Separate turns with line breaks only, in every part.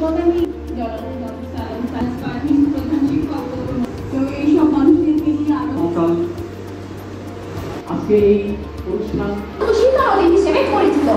কথা নিয়ে প্রধান শিক্ষক তো এইসব মানুষদেরকে নিয়ে
আজকে এই অনুষ্ঠান
শিক্ষা নদী হিসেবে পরিচিত।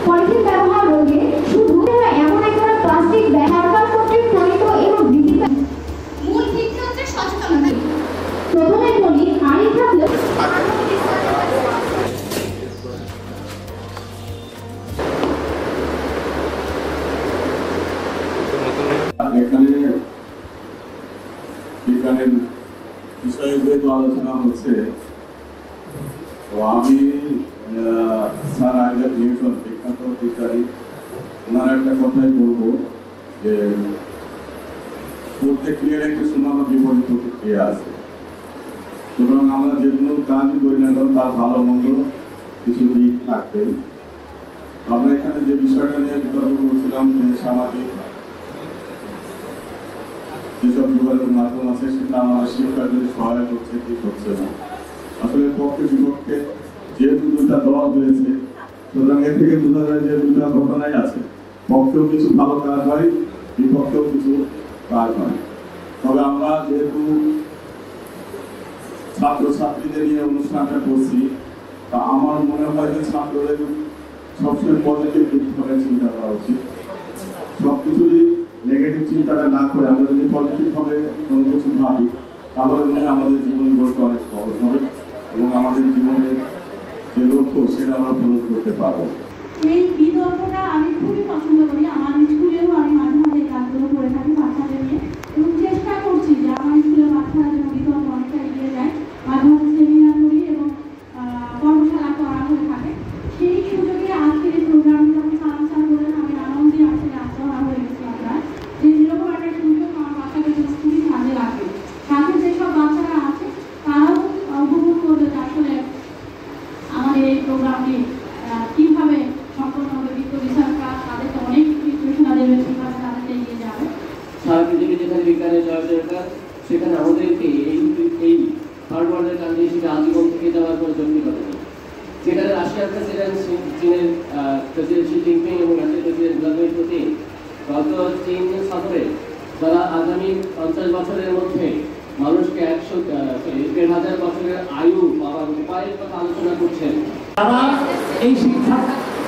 পলিথিন ব্যবহার রোধে শুধু এমন একটা প্লাস্টিক ব্যাগ সরকার কর্তৃক প্রণীত এবং গৃহীত
মূল ভিত্তি হচ্ছে সচেতনতা।
প্রথমে বলি আইন থাকলে
এখানে বিজ্ঞানের বিষয়ে যেহেতু আলোচনা হচ্ছে, তো আমি স্যার আইজাক নিউটন বিখ্যাত বিজ্ঞানী, ওনার একটা কথাই বলবো যে প্রত্যেক ক্রিয়ার একটি সমান বিপরীত প্রতিক্রিয়া আছে। সুতরাং আমরা যে কোনো কাজই করি না কেন তার ভালো মন্দ কিছু দিক থাকবে। আমরা এখানে যে বিষয়টা নিয়ে বিতর্ক করছিলাম যে সামাজিক যেসব যোগাযোগ মাধ্যম আছে সেটা আমাদের শিক্ষার্থীদের সহায়ক হচ্ছে কি হচ্ছে না। আসলে পক্ষে বিপক্ষে যেহেতু দুটা দল হয়েছে, সুতরাং এর থেকে বোঝা যায় যে দুটা ঘটনাই আছে, পক্ষেও কিছু ভালো কাজ হয়, বিপক্ষেও কিছু কাজ হয়। তবে আমরা যেহেতু ছাত্রছাত্রীদের নিয়ে অনুষ্ঠানটা করছি, তা আমার মনে হয় যে ছাত্রদের সবসময় পজিটিভ দিক ধরে চিন্তা করা উচিত। সবকিছুই নেগেটিভ চিন্তাটা না করে আমরা যদি পজিটিভ ভাবে কোনো কিছু ভাবি, তাহলে মনে আমাদের জীবন গড়তে অনেক সহজ হবে এবং আমাদের জীবনের যে লক্ষ্য সেটা আমরা পূরণ করতে পারবো।
এই বিতর্কটা আমি খুবই পছন্দ করি। আমার স্কুলেও আমি মাঝে মাঝে এই কাজগুলো করে থাকি বাচ্চাদের নিয়ে, এবং চেষ্টা করছি যে আমার স্কুলের বাচ্চারা যেন বিতর্ক অনেকটা এগিয়ে যায়। মাঝে মাঝে সেমিনার করি এবং কর্মশালা করা হয়ে থাকে। সেই সুযোগে আজকের এই প্রোগ্রামটা সালাম বলেন, আমি আনন্দে আসলে আত্মহারা হয়ে গেছি আপনার যে এরকম একটা সুযোগ আমার বাচ্চাদের খুবই কাজে লাগবে। সাথে যেসব বাচ্চারা আছে তারাও উপভোগ করবে আসলে আমাদের এই প্রোগ্রামটি কিভাবে সম্পন্ন হবে। বিত্ত বিচারটা তাদেরকে অনেক নির্দেশনা দেবে কিভাবে তাদেরকে এগিয়ে যাবে।
সারা পৃথিবী যেখানে বিজ্ঞানের জয় দরকার, সেখানে আমাদেরকে এই থার্ড ওয়ার্ল্ডের কান্ট্রি সেটা আজীবন থেকে যাওয়ার কোনো যৌক্তিকতা নেই। সেখানে রাশিয়ার প্রেসিডেন্ট, চীনের প্রেসিডেন্ট শি জিনপিং এবং রাশিয়ার প্রেসিডেন্ট ভ্লাদিমির পুতিন গত চীন সফরে তারা আগামী 50 বছরের মধ্যে মানুষকে 1,500 বছরের আয়ু পাওয়ার উপায়ের কথা আলোচনা করছেন।
তারা এই শিক্ষা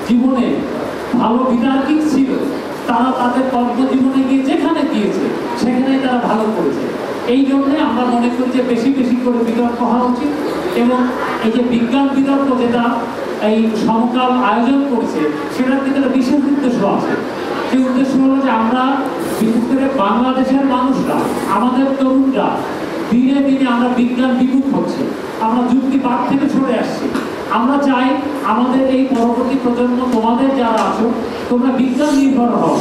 জীবনে ভালো বিতার্কিক ছিল, তারা তাদের কর্মজীবনে গিয়ে যেখানে গিয়েছে সেখানে তারা ভালো করেছে। এই জন্যে আমরা মনে করি যে বেশি বেশি করে বিতর্ক হওয়া উচিত, এবং এই যে বিজ্ঞান বিতর্ক যেটা এই সমকাল আয়োজন করছে সেটার ভিতরে বিশেষ উদ্দেশ্য আছে। সেই উদ্দেশ্য হলো যে আমরা বিশেষ করে বাংলাদেশের মানুষরা, আমাদের তরুণরা দিনে দিনে আমরা বিজ্ঞান বিমুখ হচ্ছে, আমরা যুক্তিবাদ থেকে সরে আসছি। আমরা চাই আমাদের এই পরবর্তী প্রজন্ম, তোমাদের যারা আছো তোমরা বিজ্ঞান নির্ভর হও।